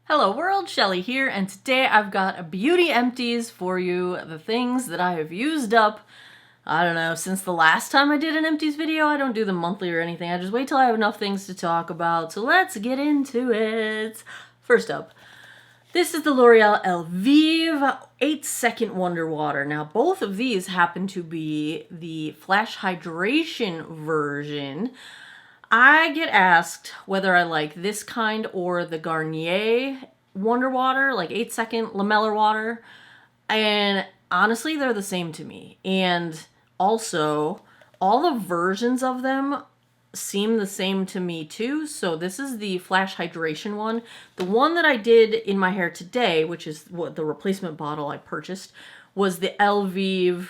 Hello world, Shelly here, and today I've got a beauty empties for you, the things that I have used up, I don't know, since the last time I did an empties video. I don't do them monthly or anything, I just wait till I have enough things to talk about, so let's get into it. First up, this is the L'Oreal Elvive 8-Second Wonder Water. Now both of these happen to be the Flash Hydration version. I get asked whether I like this kind or the Garnier Wonder Water, like 8-second lamellar water. And honestly, they're the same to me. And also, all the versions of them seem the same to me too. So this is the Flash Hydration one. The one that I did in my hair today, which is what the replacement bottle I purchased, was the Elvive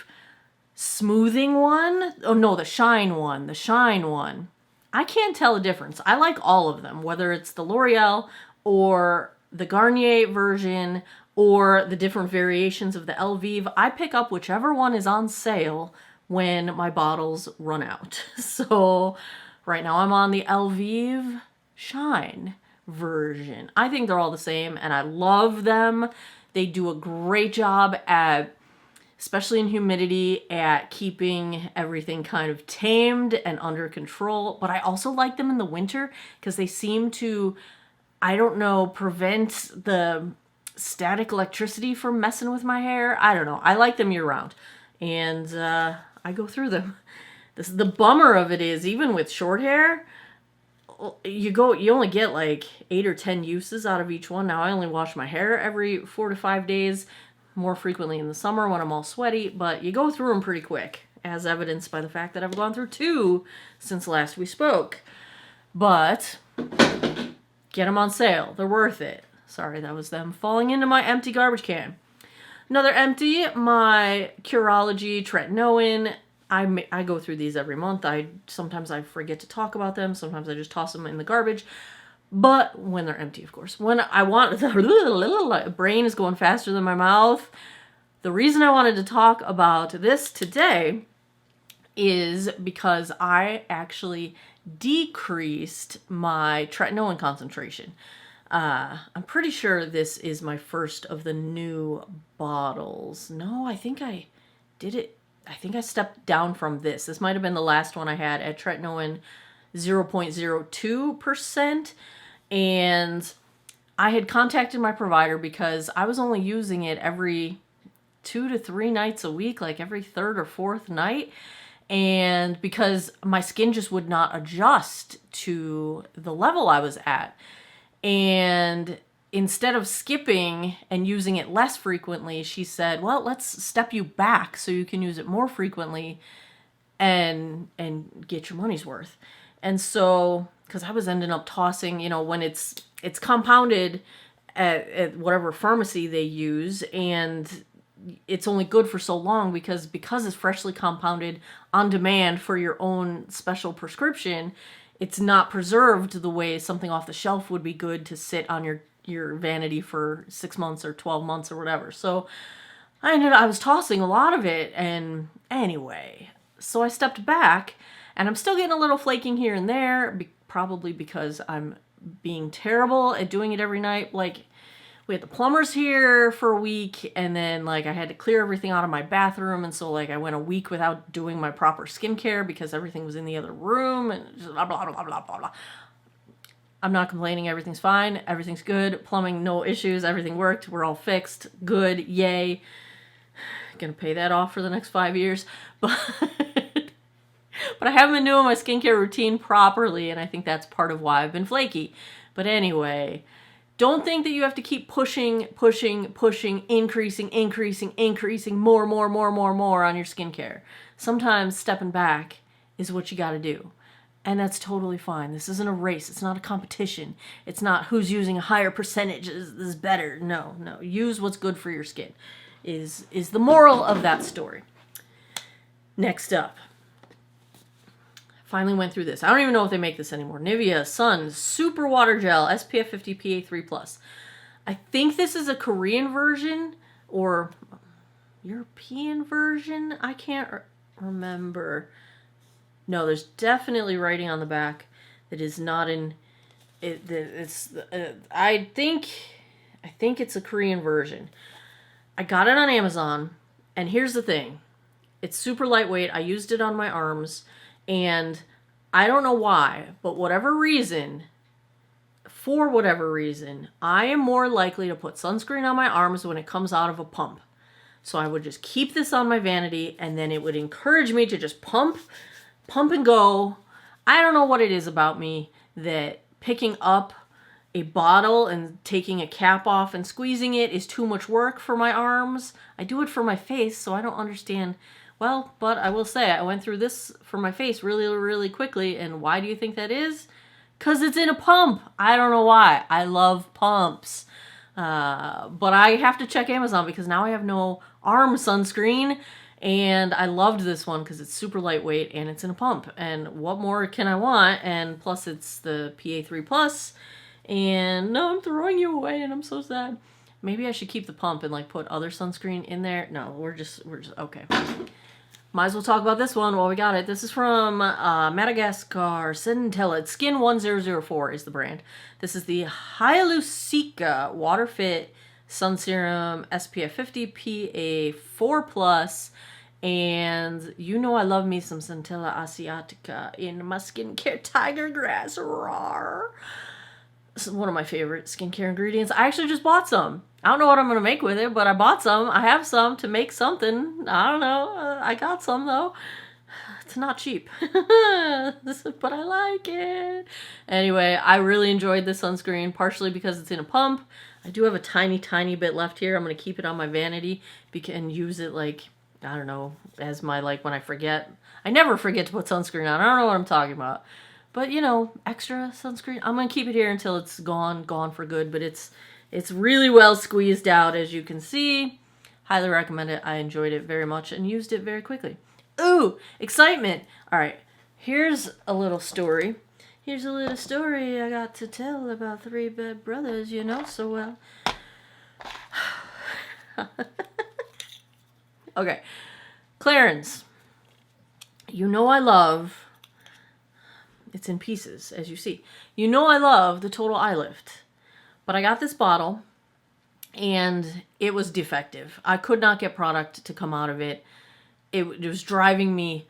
smoothing one. Oh no, the Shine one. The Shine one. I can't tell a difference. I like all of them, whether it's the L'Oreal or the Garnier version or the different variations of the Elvive. I pick up whichever one is on sale when my bottles run out. So right now I'm on the Elvive Shine version. I think they're all the same and I love them. They do a great job at, especially in humidity, at keeping everything kind of tamed and under control. But I also like them in the winter because they seem to, I don't know, prevent the static electricity from messing with my hair. I don't know. I like them year round. And I go through them. The bummer of it is, even with short hair, you only get like 8 or 10 uses out of each one. Now I only wash my hair every 4 to 5 days. More frequently in the summer when I'm all sweaty, but you go through them pretty quick, as evidenced by the fact that I've gone through 2 since last we spoke. But get them on sale. They're worth it. Sorry, that was them falling into my empty garbage can. Another empty, my Curology Tretinoin. I go through these every month. Sometimes I forget to talk about them. Sometimes I just toss them in the garbage. But when they're empty, of course. When I want, the brain is going faster than my mouth. The reason I wanted to talk about this today is because I actually decreased my tretinoin concentration. I'm pretty sure this is my first of the new bottles. No, I think I did it. I think I stepped down from this. This might have been the last one I had at tretinoin 0.02%. And I had contacted my provider because I was only using it every 2 to 3 nights a week, like every 3rd or 4th night. And because my skin just would not adjust to the level I was at. And instead of skipping and using it less frequently, she said, well, let's step you back so you can use it more frequently and get your money's worth. And so, because I was ending up tossing, when it's compounded at whatever pharmacy they use, and it's only good for so long because it's freshly compounded on demand for your own special prescription, it's not preserved the way something off the shelf would be good to sit on your vanity for 6 months or 12 months or whatever. So I was tossing a lot of it, and anyway, so I stepped back. And I'm still getting a little flaking here and there, probably because I'm being terrible at doing it every night. Like, we had the plumbers here for a week, and then, like, I had to clear everything out of my bathroom, and so, like, I went a week without doing my proper skincare because everything was in the other room, and just blah, blah, blah, blah, blah, blah. I'm not complaining. Everything's fine. Everything's good. Plumbing, no issues. Everything worked. We're all fixed. Good. Yay. Gonna pay that off for the next 5 years. But I haven't been doing my skincare routine properly, and I think that's part of why I've been flaky. But anyway, don't think that you have to keep pushing, increasing more on your skincare. Sometimes stepping back is what you gotta do. And that's totally fine. This isn't a race. It's not a competition. It's not who's using a higher percentage is better. No. Use what's good for your skin is the moral of that story. Next up. Finally went through this. I don't even know if they make this anymore. Nivea Sun Super Water Gel SPF 50 PA3+. I think this is a Korean version or European version. I can't remember. No, there's definitely writing on the back that is not in it. I think I think it's a Korean version. I got it on Amazon, and here's the thing. It's super lightweight. I used it on my arms, and I don't know why, but for whatever reason, I am more likely to put sunscreen on my arms when it comes out of a pump. So I would just keep this on my vanity, and then it would encourage me to just pump and go. I don't know what it is about me that picking up a bottle and taking a cap off and squeezing it is too much work for my arms. I do it for my face, so I don't understand. Well, but I will say I went through this for my face really, really quickly, and why do you think that is? Because it's in a pump. I don't know why. I love pumps. But I have to check Amazon because now I have no arm sunscreen, and I loved this one because it's super lightweight and it's in a pump. And what more can I want? And plus it's the PA3+. And no, I'm throwing you away and I'm so sad. Maybe I should keep the pump and like put other sunscreen in there. No, we're just okay. Might as well talk about this one while we got it. This is from Madagascar, Centella. Skin 1004 is the brand. This is the Hylucica Water Fit Sun Serum SPF 50 PA4+. And you know I love me some Centella Asiatica in my skincare tiger grass. Rawr. This is one of my favorite skincare ingredients. I actually just bought some. I don't know what I'm going to make with it, but I bought some. I have some to make something. I don't know. I got some, though. It's not cheap. But I like it. Anyway, I really enjoyed this sunscreen, partially because it's in a pump. I do have a tiny, tiny bit left here. I'm going to keep it on my vanity and use it, like, I don't know, as my, like, when I forget. I never forget to put sunscreen on. I don't know what I'm talking about. But, you know, extra sunscreen. I'm going to keep it here until it's gone for good. But it's really well squeezed out, as you can see. Highly recommend it. I enjoyed it very much and used it very quickly. Ooh, excitement. All right, here's a little story. Here's a little story I got to tell about three bad brothers you know so well. Okay, Clarins. You know I love... It's in pieces, as you see. You know I love the Total Eye Lift. But I got this bottle, and it was defective. I could not get product to come out of it. It was driving me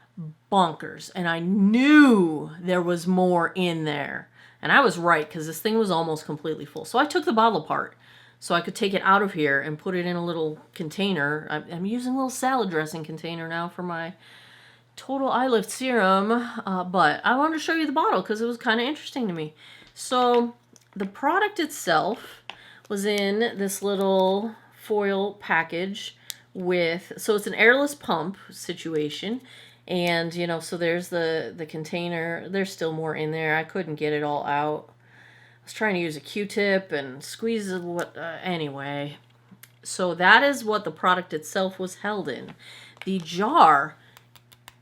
bonkers. And I knew there was more in there. And I was right, because this thing was almost completely full. So I took the bottle apart so I could take it out of here and put it in a little container. I'm using a little salad dressing container now for my Total Eye Lift serum, but I wanted to show you the bottle because it was kind of interesting to me. So the product itself was in this little foil package so it's an airless pump situation, and you know, so there's the container. There's still more in there. I couldn't get it all out. I was trying to use a Q-tip and squeeze it. Anyway, so that is what the product itself was held in. The jar,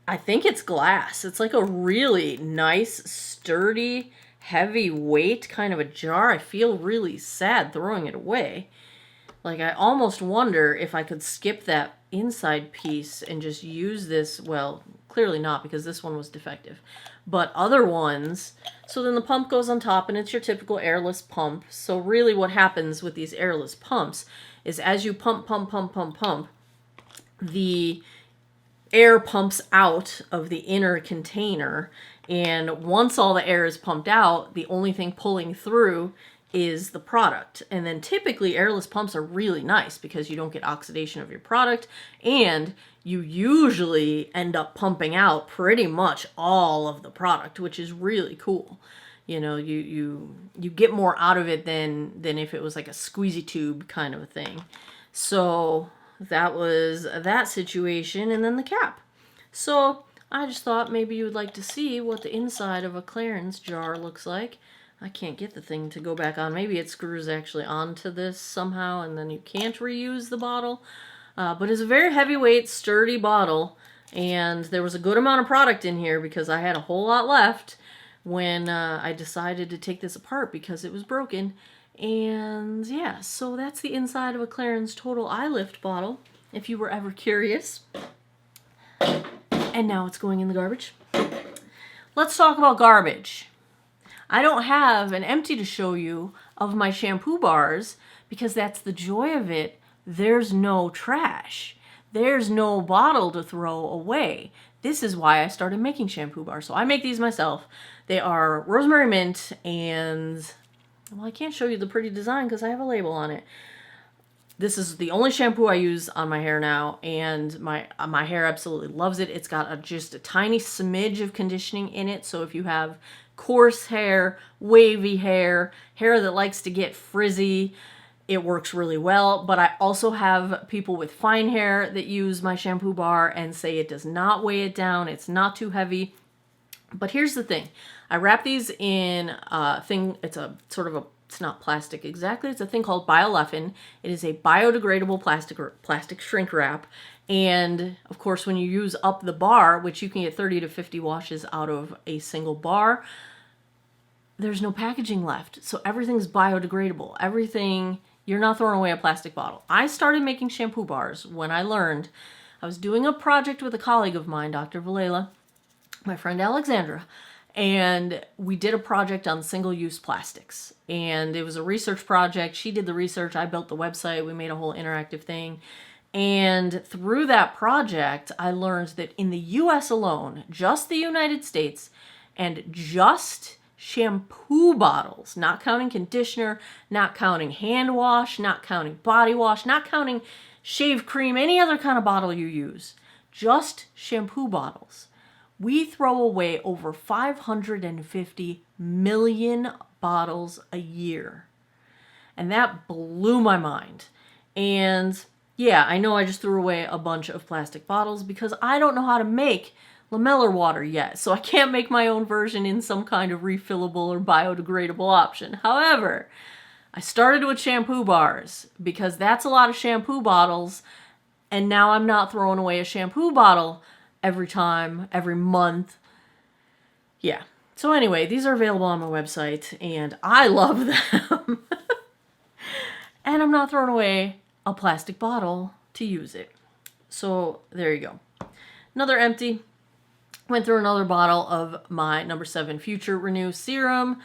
I think it's glass. It's like a really nice, sturdy, heavy weight kind of a jar. I feel really sad throwing it away. Like, I almost wonder if I could skip that inside piece and just use this. Well, clearly not, because this one was defective. But other ones, so then the pump goes on top, and it's your typical airless pump. So really what happens with these airless pumps is as you pump, the air pumps out of the inner container, and once all the air is pumped out, the only thing pulling through is the product. And then typically airless pumps are really nice because you don't get oxidation of your product, and you usually end up pumping out pretty much all of the product, which is really cool. You know, you get more out of it than if it was like a squeezy tube kind of a thing. So that was that situation, and then the cap. So I just thought maybe you would like to see what the inside of a Clarins jar looks like. I can't get the thing to go back on. Maybe it screws actually onto this somehow, and then you can't reuse the bottle. But it's a very heavyweight, sturdy bottle, and there was a good amount of product in here because I had a whole lot left when I decided to take this apart because it was broken. And yeah, so that's the inside of a Clarins Total Eye Lift bottle, if you were ever curious. And now it's going in the garbage. Let's talk about garbage. I don't have an empty to show you of my shampoo bars because that's the joy of it. There's no trash. There's no bottle to throw away. This is why I started making shampoo bars. So I make these myself. They are rosemary mint and, well, I can't show you the pretty design because I have a label on it. This is the only shampoo I use on my hair now, and my hair absolutely loves it. It's got just a tiny smidge of conditioning in it, so if you have coarse hair, wavy hair, hair that likes to get frizzy, it works really well. But I also have people with fine hair that use my shampoo bar and say it does not weigh it down, it's not too heavy. But here's the thing. I wrap these in a thing, it's a sort of a, it's not plastic exactly, it's a thing called Biolefen. It is a biodegradable plastic shrink wrap. And of course, when you use up the bar, which you can get 30 to 50 washes out of a single bar, there's no packaging left. So everything's biodegradable. Everything, you're not throwing away a plastic bottle. I started making shampoo bars when I learned. I was doing a project with a colleague of mine, Dr. Valela, my friend Alexandra, and we did a project on single-use plastics. And it was a research project. She did the research. I built the website. We made a whole interactive thing. And through that project, I learned that in the US alone, just the United States, and just shampoo bottles, not counting conditioner, not counting hand wash, not counting body wash, not counting shave cream, any other kind of bottle you use, just shampoo bottles, we throw away over 550 million bottles a year. And that blew my mind. And yeah, I know I just threw away a bunch of plastic bottles because I don't know how to make lamellar water yet. So I can't make my own version in some kind of refillable or biodegradable option. However, I started with shampoo bars because that's a lot of shampoo bottles. And now I'm not throwing away a shampoo bottle every time, every month. Yeah. So anyway, these are available on my website and I love them. And I'm not throwing away a plastic bottle to use it. So there you go. Another empty. Went through another bottle of my number 7 Future Renew serum.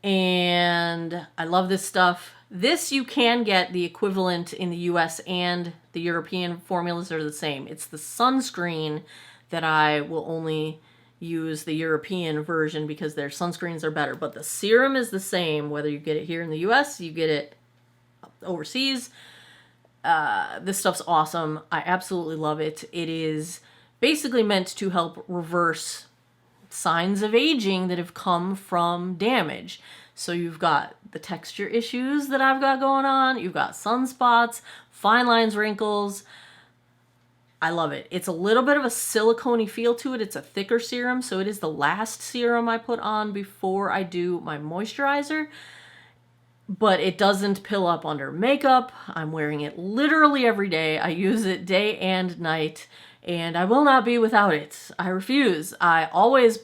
And I love this stuff. This you can get the equivalent in the US and the European formulas are the same. It's the sunscreen that I will only use the European version because their sunscreens are better. But the serum is the same, whether you get it here in the US, you get it overseas. This stuff's awesome. I absolutely love it. It is basically meant to help reverse signs of aging that have come from damage. So you've got the texture issues that I've got going on. You've got sunspots, fine lines, wrinkles. I love it. It's a little bit of a silicone-y feel to it. It's a thicker serum, so it is the last serum I put on before I do my moisturizer. But it doesn't pill up under makeup. I'm wearing it literally every day. I use it day and night, and I will not be without it. I refuse. I always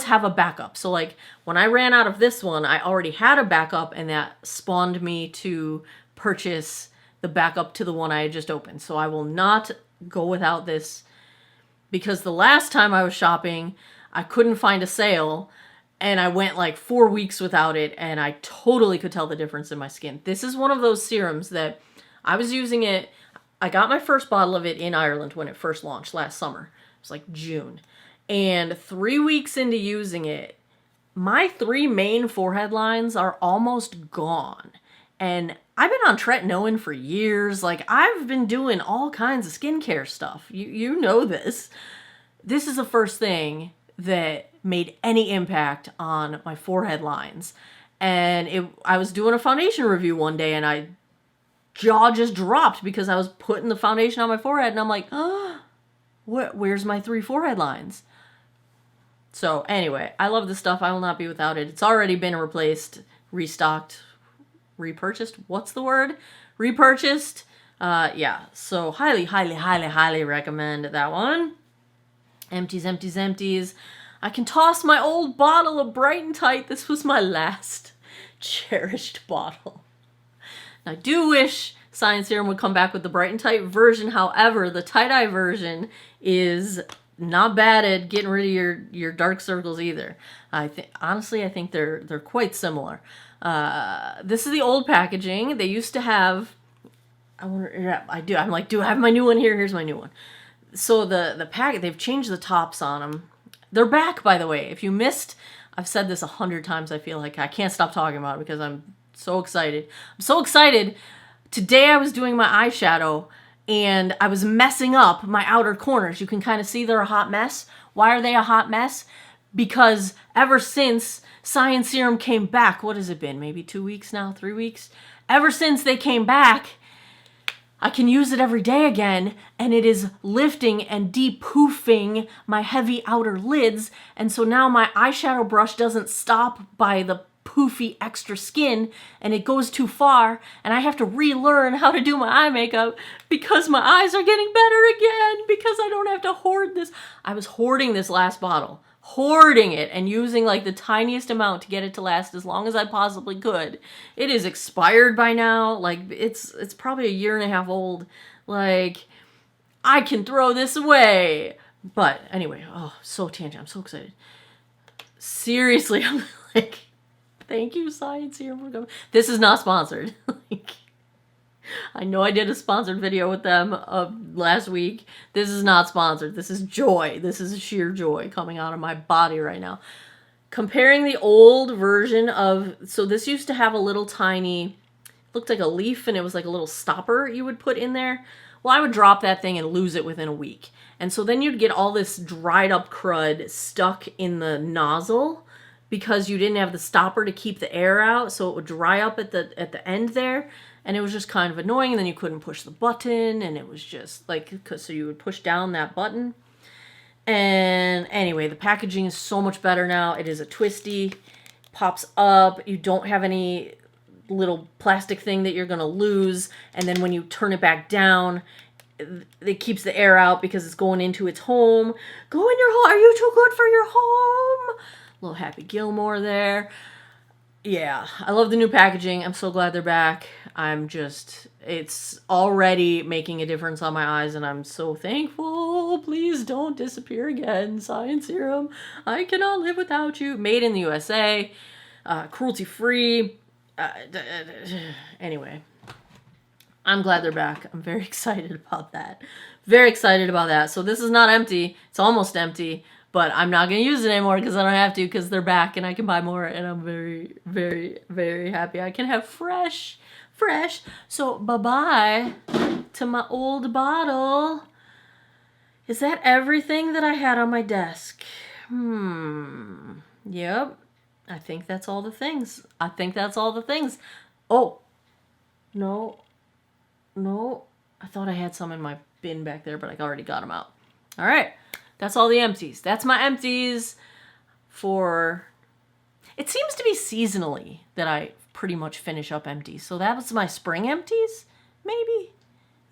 have a backup. So like when I ran out of this one, I already had a backup, and that spawned me to purchase the backup to the one I had just opened. So I will not go without this, because the last time I was shopping, I couldn't find a sale, and I went like 4 weeks without it, and I totally could tell the difference in my skin. This is one of those serums that I was using it. I got my first bottle of it in Ireland when it first launched last summer. It was like June. And 3 weeks into using it, my 3 main forehead lines are almost gone. And I've been on tretinoin for years. Like, I've been doing all kinds of skincare stuff. You know this. This is the first thing that made any impact on my forehead lines. And I was doing a foundation review one day, and my jaw just dropped because I was putting the foundation on my forehead, and I'm like, oh, where's my 3 forehead lines? So anyway, I love this stuff. I will not be without it. It's already been replaced, restocked, repurchased. What's the word? Repurchased. Yeah. So highly, highly, highly, highly recommend that one. Empties, empties, empties. I can toss my old bottle of Bright and Tight. This was my last cherished bottle. I do wish Science Serum would come back with the Bright and Tight version. However, the tie-dye version is not bad at getting rid of your dark circles either. Honestly, I think they're quite similar. This is the old packaging. They used to have, I wonder, yeah, I do. I'm like, do I have my new one here? Here's my new one. So the packet, they've changed the tops on them. They're back, by the way. If you missed, I've said this 100 times, I feel like. I can't stop talking about it because I'm so excited. I'm so excited. Today I was doing my eyeshadow and I was messing up my outer corners. You can kind of see they're a hot mess. Why are they a hot mess? Because ever since Science Serum came back, what has it been? Maybe 2 weeks now? 3 weeks? Ever since they came back, I can use it every day again, and it is lifting and de-poofing my heavy outer lids, and so now my eyeshadow brush doesn't stop by the poofy extra skin, and it goes too far, and I have to relearn how to do my eye makeup because my eyes are getting better again, because I don't have to hoard this. I was hoarding this last bottle. Hoarding it and using like the tiniest amount to get it to last as long as I possibly could. It is expired by now. Like it's probably 1.5 years old. Like I can throw this away. But anyway, oh, so tangent. I'm so excited. Seriously, I'm like, thank you, Science Serum, for coming. This is not sponsored. Like, I know I did a sponsored video with them last week. This is not sponsored. This is joy. This is sheer joy coming out of my body right now. Comparing the old version of, so this used to have a little tiny, looked like a leaf, and it was like a little stopper you would put in there. Well, I would drop that thing and lose it within a week. And so then you'd get all this dried up crud stuck in the nozzle because you didn't have the stopper to keep the air out, so it would dry up at the end there. And it was just kind of annoying, and then you couldn't push the button, and it was just like, so you would push down that button. And anyway, the packaging is so much better now. It is a twisty, pops up. You don't have any little plastic thing that you're going to lose. And then when you turn it back down, it keeps the air out because it's going into its home. Go in your home. Are you too good for your home? Little Happy Gilmore there. Yeah, I love the new packaging. I'm so glad they're back. It's already making a difference on my eyes, and I'm so thankful. Please don't disappear again, Science Serum. I cannot live without you. Made in the USA, cruelty-free. Anyway, I'm glad they're back. I'm very excited about that. Very excited about that. So this is not empty. It's almost empty. But I'm not going to use it anymore because I don't have to, because they're back and I can buy more, and I'm very, very, very happy. I can have fresh. So bye-bye to my old bottle. Is that everything that I had on my desk? Yep. I think that's all the things. Oh, no. I thought I had some in my bin back there, but I already got them out. All right. That's all the empties. That's my empties for... It seems to be seasonally that I pretty much finish up empties. So that was my spring empties? Maybe?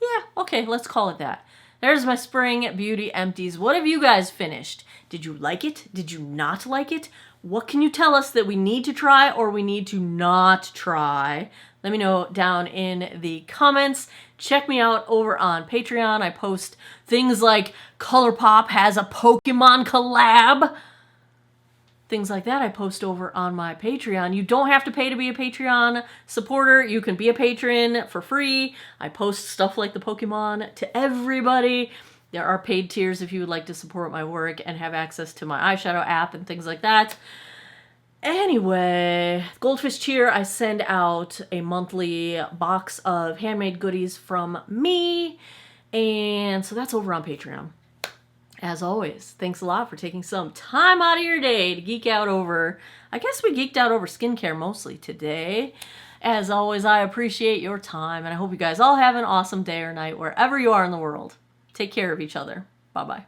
Yeah, okay, let's call it that. There's my spring beauty empties. What have you guys finished? Did you like it? Did you not like it? What can you tell us that we need to try or we need to not try? Let me know down in the comments. Check me out over on Patreon. I post things like ColourPop has a Pokemon collab. Things like that I post over on my Patreon. You don't have to pay to be a Patreon supporter. You can be a patron for free. I post stuff like the Pokemon to everybody. There are paid tiers if you would like to support my work and have access to my eyeshadow app and things like that. Anyway, Goldfish Cheer, I send out a monthly box of handmade goodies from me. And so that's over on Patreon. As always, thanks a lot for taking some time out of your day to geek out over, I guess we geeked out over skincare mostly today. As always, I appreciate your time, and I hope you guys all have an awesome day or night wherever you are in the world. Take care of each other. Bye-bye.